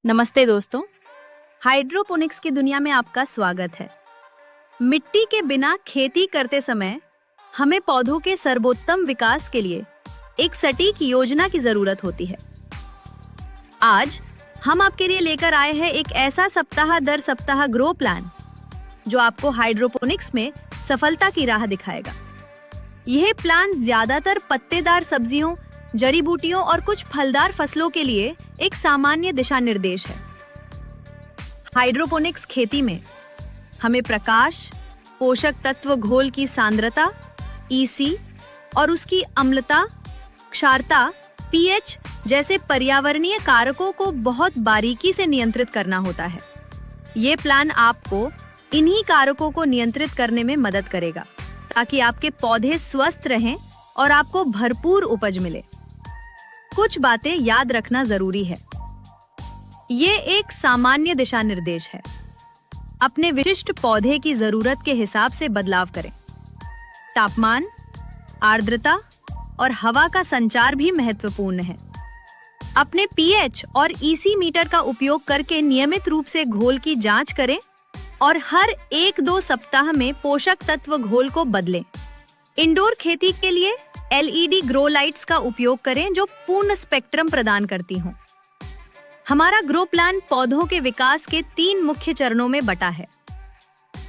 नमस्ते दोस्तों। हाइड्रोपोनिक्स की दुनिया में आपका स्वागत है। मिट्टी के बिना खेती करते समय हमें पौधों के सर्वोत्तम विकास के लिए एक सटीक योजना की जरूरत होती है। आज हम आपके लिए लेकर आए हैं एक ऐसा सप्ताह दर सप्ताह ग्रो प्लान जो आपको हाइड्रोपोनिक्स में सफलता की राह दिखाएगा। यह प्लान ज्यादातर पत्तेदार सब्जियों, जड़ी बूटियों और कुछ फलदार फसलों के लिए एक सामान्य दिशा निर्देश है। हाइड्रोपोनिक्स खेती में हमें प्रकाश, पोषक तत्व घोल की सांद्रता, ईसी और उसकी अम्लता, क्षारता, पीएच जैसे पर्यावरणीय कारकों को बहुत बारीकी से नियंत्रित करना होता है। ये प्लान आपको इन्हीं कारकों को नियंत्रित करने में मदद करेगा ताकि आपके पौधे स्वस्थ रहें और आपको भरपूर उपज मिले। कुछ बातें याद रखना जरूरी है। ये एक सामान्य दिशा निर्देश है। अपने विशिष्ट पौधे की जरूरत के हिसाब से बदलाव करें। तापमान, आर्द्रता और हवा का संचार भी महत्वपूर्ण है। अपने पीएच और ईसी मीटर का उपयोग करके नियमित रूप से घोल की जांच करें और हर 1-2 सप्ताह में पोषक तत्व घोल को बदलें। इंडोर खेती के लिए एलईडी ग्रो लाइट्स का उपयोग करें जो पूर्ण स्पेक्ट्रम प्रदान करती हों। हमारा ग्रो प्लान पौधों के विकास के 3 मुख्य चरणों में बटा है।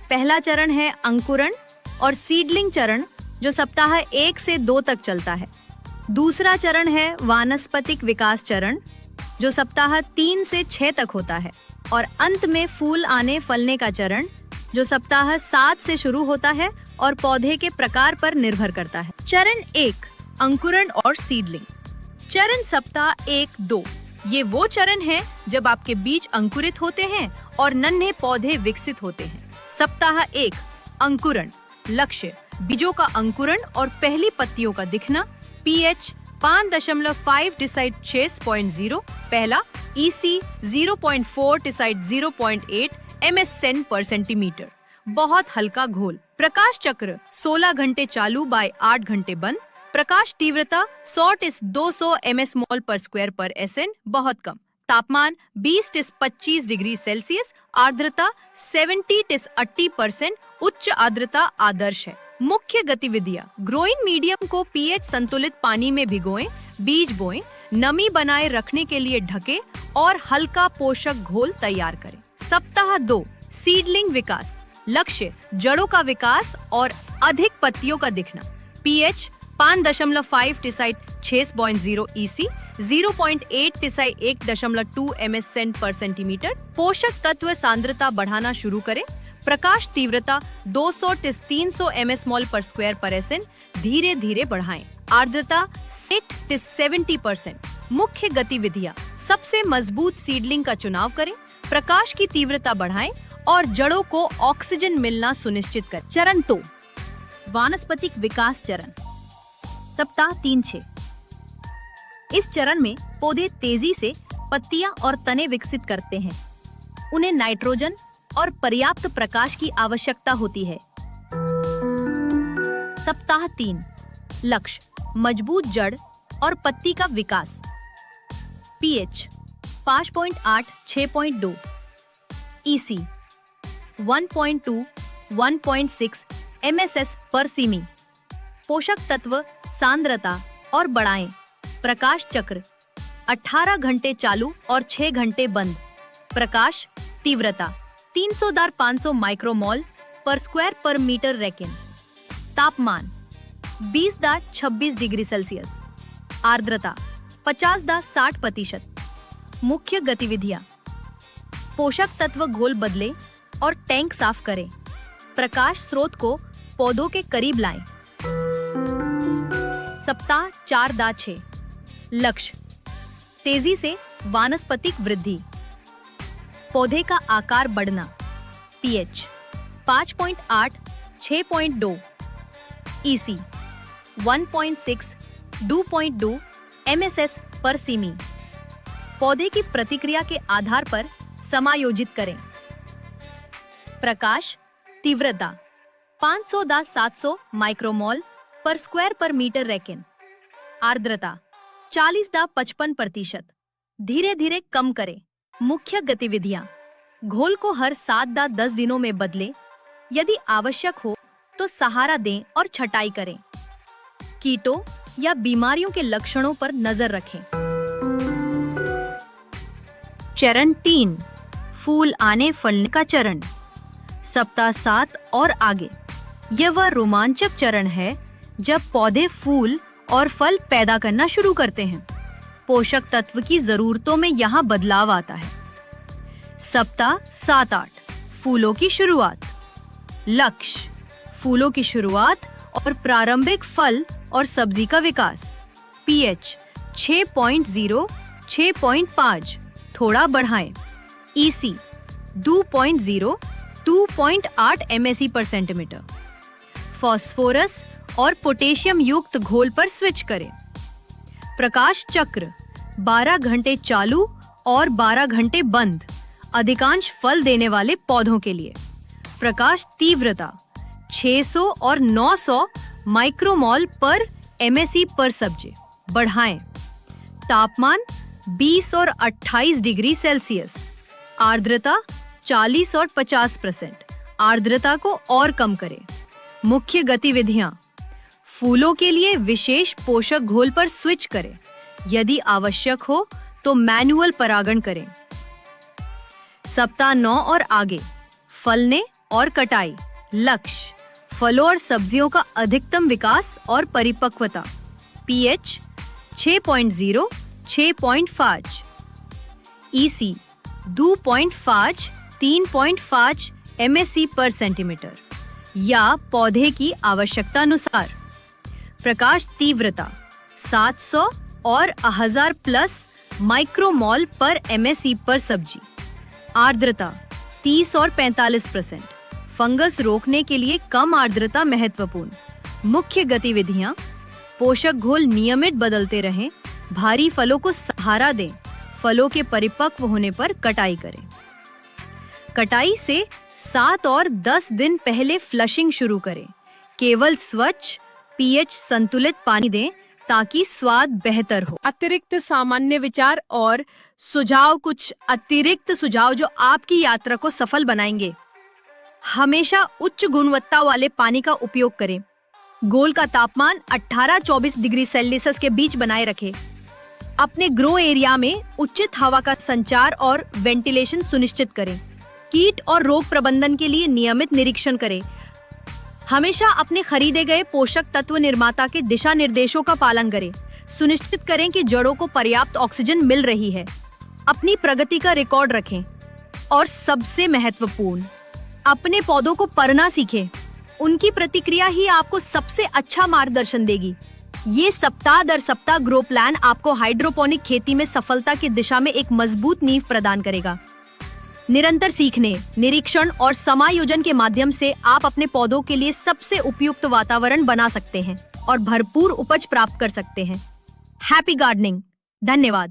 पहला चरण है अंकुरण और सीडलिंग चरण जो सप्ताह 1 से 2 तक चलता है। दूसरा चरण है वानस्पतिक विकास चरण जो सप्ताह 3 से 6 तक होता है और अंत में फूल आने फलने का चरण जो सप्ताह 7 से शुरू होता है और पौधे के प्रकार पर निर्भर करता है। चरण 1 अंकुरण और सीडलिंग। चरण सप्ताह 1-2 ये वो चरण है जब आपके बीज अंकुरित होते हैं और नन्हे पौधे विकसित होते हैं। सप्ताह 1 अंकुरण। लक्ष्य बीजों का अंकुरण और पहली पत्तियों का दिखना। पीएच 5.5 डिसाइड 6.0 पहला, ईसी 0.4 डिसाइड 0.8 MSN पर सेंटीमीटर। बहुत हल्का घोल। प्रकाश चक्र 16 घंटे चालू बाय 8 घंटे बंद। प्रकाश तीव्रता 100-200 ms मोल पर स्क्वायर पर SN बहुत कम। तापमान 20-25 डिग्री सेल्सियस। आर्द्रता 70-80%। उच्च आर्द्रता आदर्श है। मुख्य गतिविधियां: ग्रोइंग मीडियम को पीएच संतुलित पानी में भिगोएं, बीज बोएं, नमी बनाए रखने के लिए ढकें और हल्का पोषक घोल तैयार करें। सप्ताह 2 सीडलिंग विकास। लक्ष्य जड़ों का विकास और अधिक पत्तियों का दिखना। PH 5.5 decide 6.0 EC 0.8 decide 1.2 MSN पर सेंटीमीटर। पोषक तत्व सांद्रता बढ़ाना शुरू करें। प्रकाश तीव्रता 200-300 ms मोल पर स्क्वायर पर SN धीरे धीरे बढ़ाएं। आर्द्रता 60-70%। मुख्य गतिविधियां: सबसे मजबूत सीडलिंग का चुनाव करें, प्रकाश की तीव्रता बढ़ाएं और जड़ों को ऑक्सीजन मिलना सुनिश्चित करें। चरण 2 वानस्पतिक विकास चरण। सप्ताह 3-6 इस चरण में पौधे तेजी से पत्तियां और तने विकसित करते हैं। उन्हें नाइट्रोजन और पर्याप्त प्रकाश की आवश्यकता होती है। सप्ताह 3 लक्ष्य मजबूत जड़ और पत्ती का विकास। पीएच 5.8-6.2 ईसी 1.2-1.6 MSS पर सीमी। पोषक तत्व सांद्रता और बढ़ाएं। प्रकाश चक्र 18 घंटे चालू और 6 घंटे बंद। प्रकाश तीव्रता 300-500 माइक्रोमोल पर स्क्वायर पर मीटर रेकिन। तापमान 20-26 डिग्री सेल्सियस। आर्द्रता 50-60%। मुख्य गतिविधियां: पोषक तत्व घोल बदलें और टैंक साफ करें। प्रकाश स्रोत को पौधों के करीब लाएं। सप्ताह 4-6 लक्ष्य तेजी से वानस्पतिक वृद्धि। पौधे का आकार बढ़ना। पीएच 5.8-6.2 ईसी 1.6-2.2 MSS पर सीमी। पौधे की प्रतिक्रिया के आधार पर समायोजित करें। प्रकाश तीव्रता 500-700 माइक्रोमोल पर स्क्वायर पर मीटर रेकिन। आर्द्रता 40-55%। धीरे धीरे कम करें। मुख्य गतिविधियां: घोल को हर 7-10 दिनों में बदलें। यदि आवश्यक हो तो सहारा दें और छटाई करें। कीटों या बीमारियों के लक्षणों पर नजर रखें। चरण 3, फूल आने फलने का चरण। सप्ताह 7 और आगे, यह वह रोमांचक चरण है जब पौधे फूल और फल पैदा करना शुरू करते हैं। पोषक तत्व की जरूरतों में यहाँ बदलाव आता है। सप्ताह 7-8, फूलों की शुरुआत। लक्ष्य: फूलों की शुरुआत और प्रारंभिक फल और सब्जी का विकास। पीएच 6.0-6.5 थोड़ा बढ़ाएं। ईसी 2.0-2.8 MSE पर सेंटीमीटर। फास्फोरस और पोटेशियम युक्त घोल पर स्विच करें। प्रकाश चक्र 12 घंटे चालू और 12 घंटे बंद, अधिकांश फल देने वाले पौधों के लिए। प्रकाश तीव्रता 600 और 900 माइक्रोमोल पर MSE पर सब्जी बढ़ाएं। तापमान 20 और 28 डिग्री सेल्सियस। आर्द्रता 40 और 50%। आर्द्रता को और कम करें। मुख्य गतिविधियां: फूलों के लिए विशेष पोषक घोल पर स्विच करें। यदि आवश्यक हो तो मैनुअल परागण करें। सप्ताह 9 और आगे, फलने और कटाई। लक्ष्य: फलों और सब्जियों का अधिकतम विकास और परिपक्वता। पीएच 6.0-6.5। ईसी 2.5-3.5 MSE पर सेंटीमीटर या पौधे की आवश्यकता अनुसार। प्रकाश तीव्रता 700 और 1000 प्लस माइक्रोमोल पर MSE पर सब्जी। आर्द्रता 30 और 45%। फंगस रोकने के लिए कम आर्द्रता महत्वपूर्ण। मुख्य गतिविधियां: पोषक घोल नियमित बदलते रहें। भारी फलों को सहारा दें। फलों के परिपक्व होने पर कटाई करें। कटाई से 7 और 10 दिन पहले फ्लशिंग शुरू करें। केवल स्वच्छ, पीएच संतुलित पानी दें ताकि स्वाद बेहतर हो। अतिरिक्त सामान्य विचार और सुझाव। कुछ अतिरिक्त सुझाव जो आपकी यात्रा को सफल बनाएंगे। हमेशा उच्च गुणवत्ता वाले पानी का उपयोग करें। घोल का तापमान 18-24 डिग्री सेल्सियस के बीच बनाए रखें। अपने ग्रो एरिया में उचित हवा का संचार और वेंटिलेशन सुनिश्चित करें। कीट और रोग प्रबंधन के लिए नियमित निरीक्षण करें। हमेशा अपने खरीदे गए पोषक तत्व निर्माता के दिशा निर्देशों का पालन करें। सुनिश्चित करें कि जड़ों को पर्याप्त ऑक्सीजन मिल रही है। अपनी प्रगति का रिकॉर्ड रखें। और सबसे महत्वपूर्ण, अपने पौधों को पढ़ना सीखें। उनकी प्रतिक्रिया ही आपको सबसे अच्छा मार्गदर्शन देगी। ये सप्ताह दर सप्ताह ग्रो प्लान आपको हाइड्रोपोनिक खेती में सफलता की दिशा में एक मजबूत नींव प्रदान करेगा। निरंतर सीखने, निरीक्षण और समायोजन के माध्यम से आप अपने पौधों के लिए सबसे उपयुक्त वातावरण बना सकते हैं और भरपूर उपज प्राप्त कर सकते हैं। Happy gardening. धन्यवाद।